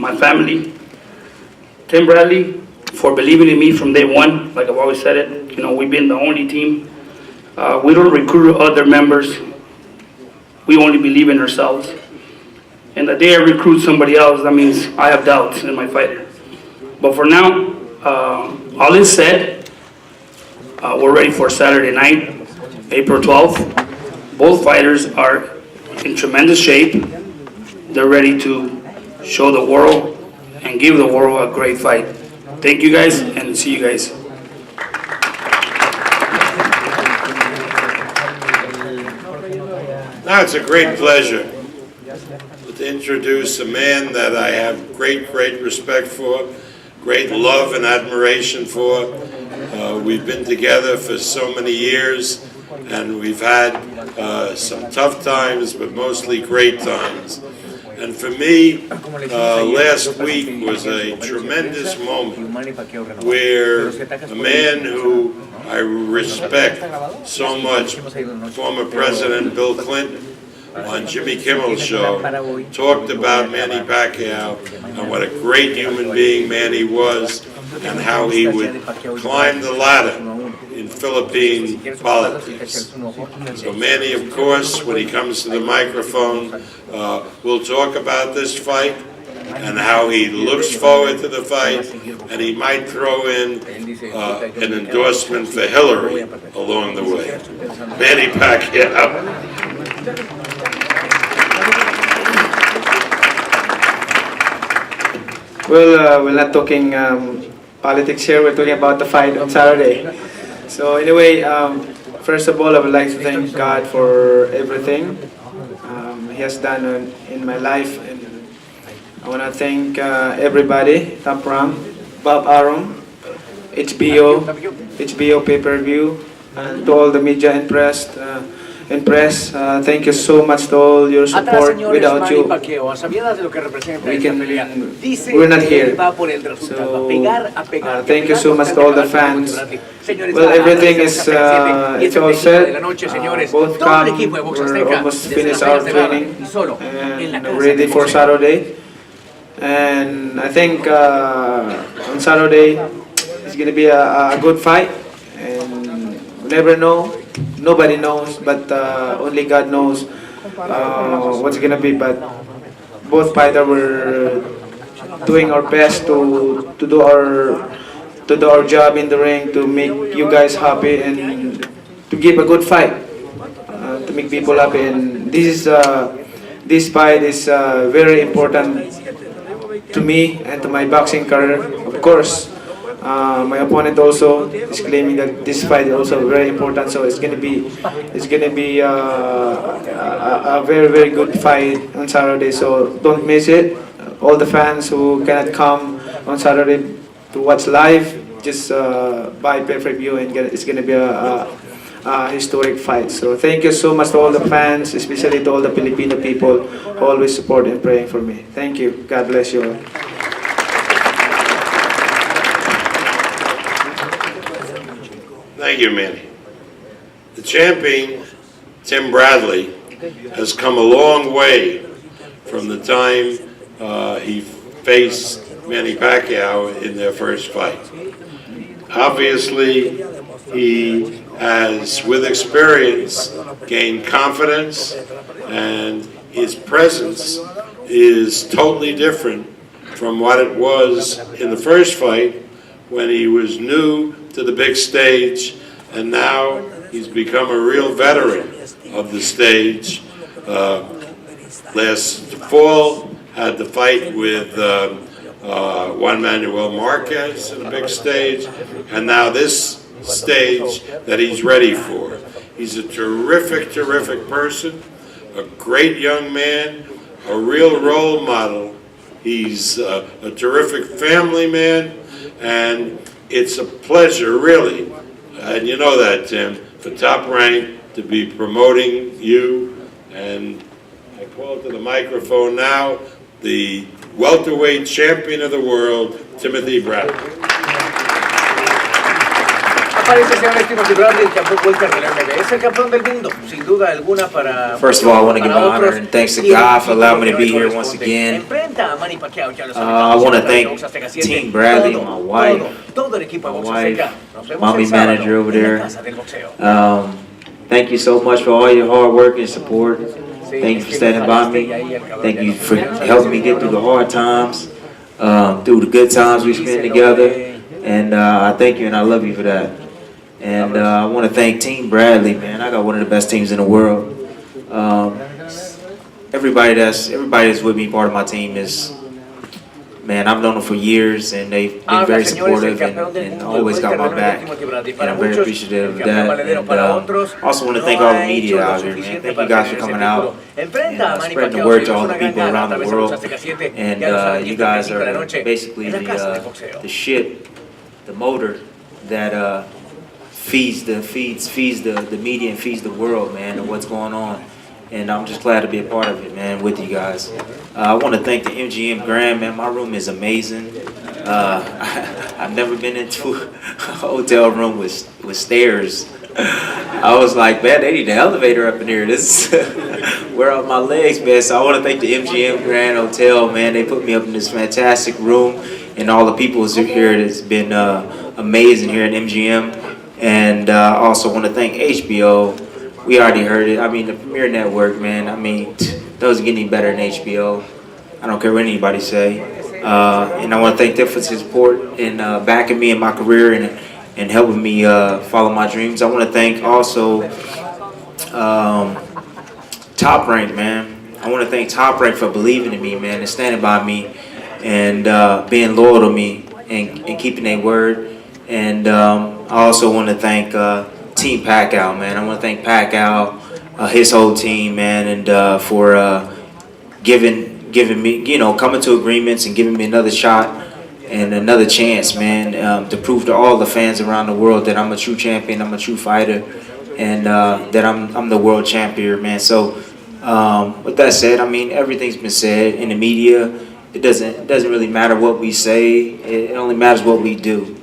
my family, Tim Bradley, for believing in me from day one. Like I've always said it, we've been the only team. We don't recruit other members. We only believe in ourselves. And the day I recruit somebody else, that means I have doubts in my fighter. But for now, all is said. We're ready for Saturday night, April 12th. Both fighters are in tremendous shape. They're ready to show the world and give the world a great fight. Thank you guys, and see you guys. Now it's a great pleasure to introduce a man that I have great respect for, great love and admiration for. We've been together for so many years, and we've had some tough times, but mostly great times. And for me, last week was a tremendous moment where a man who I respect so much, former President Bill Clinton, on Jimmy Kimmel's show, talked about Manny Pacquiao and what a great human being Manny was, and how he would climb the ladder in Philippine politics. So Manny, of course, when he comes to the microphone, will talk about this fight and how he looks forward to the fight, and he might throw in an endorsement for Hillary along the way. Manny Pacquiao. Well, we're not talking politics here. We're talking about the fight on Saturday. So anyway, first of all, I would like to thank God for everything He has done in my life. And I want to thank everybody, Top Rank, Bob Arum, HBO pay-per-view, and to all the media and press. Thank you so much to all your support. Without you, we're not here. So, thank you so much to all the fans. Well, everything is it's all set. Both camp, we're almost finished our training and ready for Saturday. And I think on Saturday it's going to be a good fight. And we never know. Nobody knows, but only God knows what's gonna be. But both fighters were doing our best to do our job in the ring, to make you guys happy and to give a good fight, to make people happy. And this fight is very important to me and to my boxing career, of course. My opponent also is claiming that this fight is also very important, so it's gonna be a very good fight on Saturday. So don't miss it. All the fans who cannot come on Saturday to watch live, just buy pay-per-view, and it's gonna be a historic fight. So thank you so much to all the fans, especially to all the Filipino people who always support and praying for me. Thank you. God bless you all. Thank you, Manny. The champion, Tim Bradley, has come a long way from the time he faced Manny Pacquiao in their first fight. Obviously, he has, with experience, gained confidence, and his presence is totally different from what it was in the first fight when he was new to the big stage, and now he's become a real veteran of the stage. Last fall had the fight with Juan Manuel Marquez in a big stage, and now this stage that he's ready for. He's a terrific person, a great young man, a real role model. He's a terrific family man, and it's a pleasure, really, and you know that, Tim, for Top Rank to be promoting you. And I call to the microphone now the welterweight champion of the world, Timothy Bradley. parece, señor Timothy Bradley, el campeón welter del MMA? Es el campeón del mundo, sin duda alguna para... First of all, I want to give para honor otros, and thanks to y el God for allowing me to be equipo here que once corresponde. again. Enfrenta a Manny Pacquiao, ya lo saben, I want to de thank Box Azteca 7. Team Bradley, Todo, my wife, todo el equipo de my Box wife, Azteca. Nos vemos mommy el sábado manager over en la there. Casa del Boxeo. Thank you so much for all your hard work and support. Thank you for standing by me. Thank you for helping me get through the hard times, through the good times we spent together. And I thank you and I love you for that. And I want to thank Team Bradley, man. I got one of the best teams in the world. Everybody that's with me, part of my team is, man, I've known them for years and they've been very supportive and always got my back. And I'm very appreciative of that. And I also want to thank all the media out here, man. Thank you guys for coming out and spreading the word to all the people around the world. And you guys are basically the ship, the motor that feeds the media and feeds the world, man, and what's going on. And I'm just glad to be a part of it, man, with you guys. I want to thank the MGM Grand, man. My room is amazing. I've never been into a hotel room with stairs. I was like, man, they need an elevator up in here. This where are my legs, man? So I want to thank the MGM Grand Hotel, man. They put me up in this fantastic room, and all the people who's here. It's been amazing here at MGM. And I also want to thank HBO. We already heard it. I mean, the Premier Network, man. I mean, doesn't get any better than HBO. I don't care what anybody say. And I want to thank them for their support and backing me in my career and helping me follow my dreams. I want to thank also Top Rank, man. I want to thank Top Rank for believing in me, man, and standing by me and being loyal to me and keeping their word. And I also want to thank Team Pacquiao, man. I want to thank Pacquiao, his whole team, man, and for giving me, you know, coming to agreements and giving me another shot and another chance, man, to prove to all the fans around the world that I'm a true champion, I'm a true fighter, and that I'm the world champion, man. So with that said, I mean, everything's been said in the media. It doesn't really matter what we say. It only matters what we do.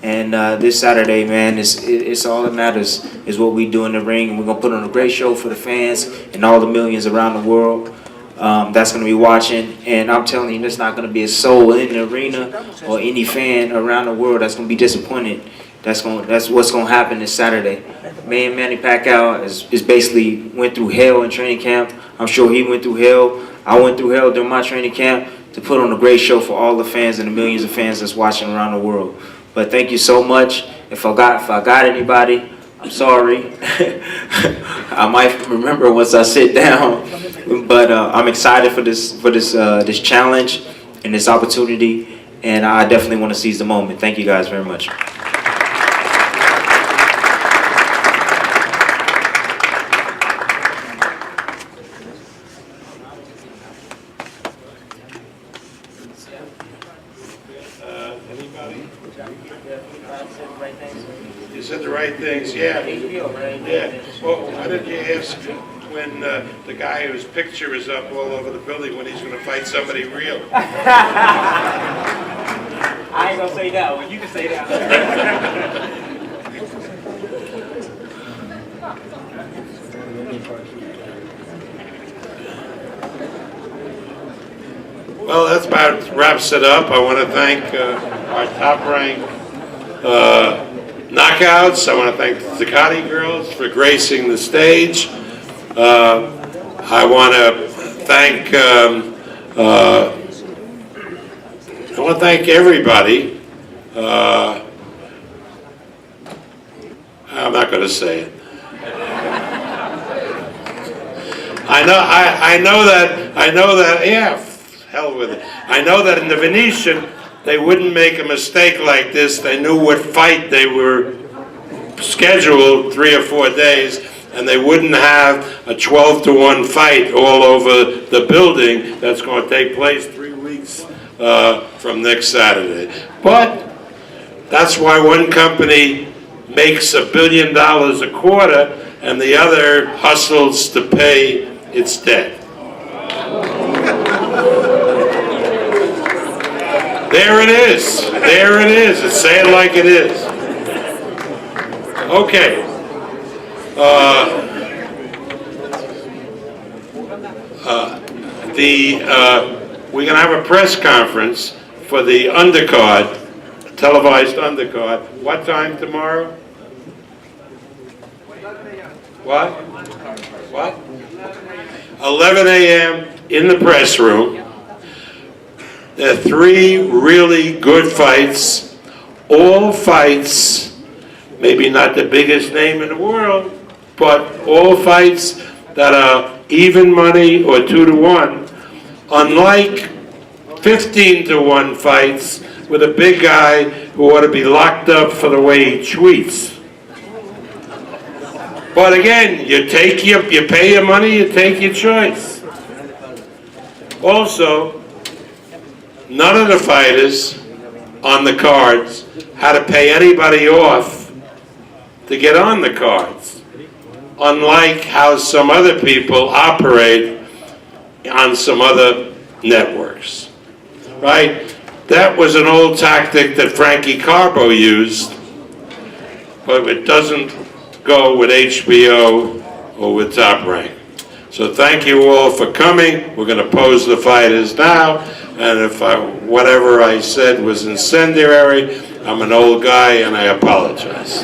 And this Saturday, man, it's all that matters is what we do in the ring. And we're going to put on a great show for the fans and all the millions around the world that's going to be watching. And I'm telling you, there's not going to be a soul in the arena or any fan around the world that's going to be disappointed. That's what's going to happen this Saturday. Man, Manny Pacquiao is basically went through hell in training camp. I'm sure he went through hell. I went through hell during my training camp to put on a great show for all the fans and the millions of fans that's watching around the world. But thank you so much. If I got anybody, I'm sorry. I might remember once I sit down. But I'm excited for this challenge and this opportunity, and I definitely want to seize the moment. Thank you guys very much. You said the right things, yeah. Yeah. Well, why didn't you ask when the guy whose picture is up all over the building when he's going to fight somebody real? I ain't gonna say that one. You can say that. Well, that's about wraps it up. I want to thank our top-ranked knockouts. I want to thank the Ducati girls for gracing the stage. I want to thank everybody. I'm not going to say it. I know that. Yeah. Hell with it. I know that in the Venetian, they wouldn't make a mistake like this. They knew what fight they were scheduled 3 or 4 days, and they wouldn't have a 12-to-1 fight all over the building that's going to take place 3 weeks from next Saturday. But that's why one company makes $1 billion a quarter, and the other hustles to pay its debt. There it is. There it is. Say it like it is. Okay. We're going to have a press conference for the undercard, televised undercard. What time tomorrow? What? What? 11 a.m. in the press room. There are 3 really good fights. All fights, maybe not the biggest name in the world, but all fights that are even money or 2-to-1. Unlike 15-to-1 fights with a big guy who ought to be locked up for the way he tweets. But again, you pay your money, you take your choice. Also, none of the fighters on the cards had to pay anybody off to get on the cards, unlike how some other people operate on some other networks, right? That was an old tactic that Frankie Carbo used, but it doesn't go with HBO or with Top Rank. So thank you all for coming. We're going to pose the fighters now, and if whatever I said was incendiary, I'm an old guy and I apologize.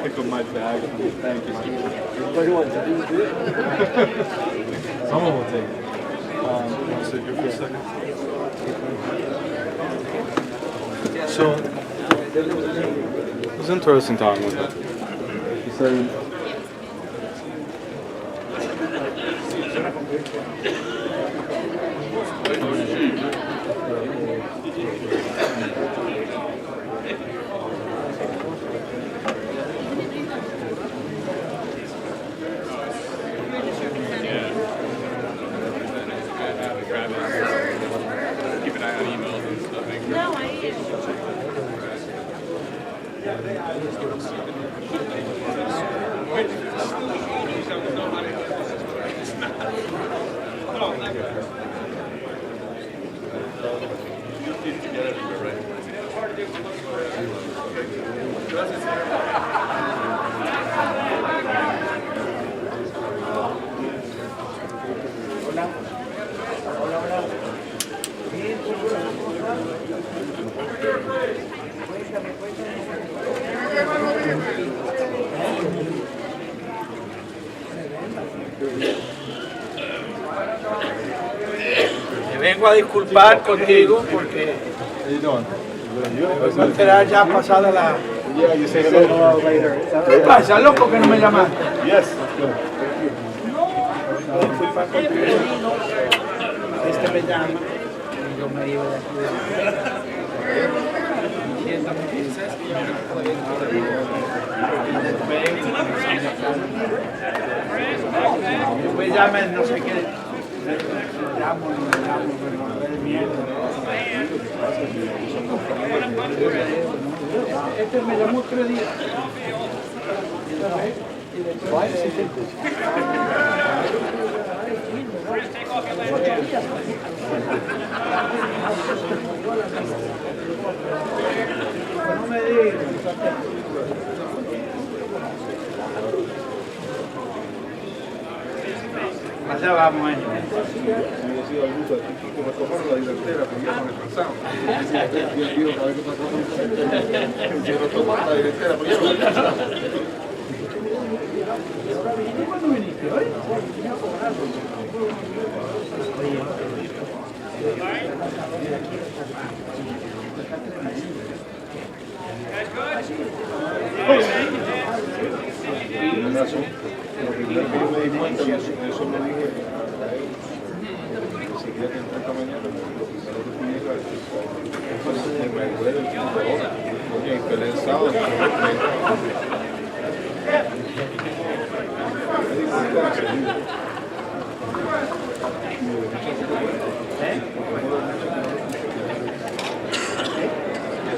Pick up my bag. Thank you. Everybody wants to do it. Someone will take it. Want to sit here for a second? So, it was interesting talking with him. He said, Me vengo a disculpar contigo porque How you doing? no será ya pasada la... Yeah, you say hello later. ¿Qué pasa, loco, que no me llamaste? Yes, that's good. Disculpa contigo. Este me llama y yo me iba de aquí. Me llaman, no sé qué. Me llamo, me mierda. Este me llamó 3 días. No me digas. Allá vamos, Oye,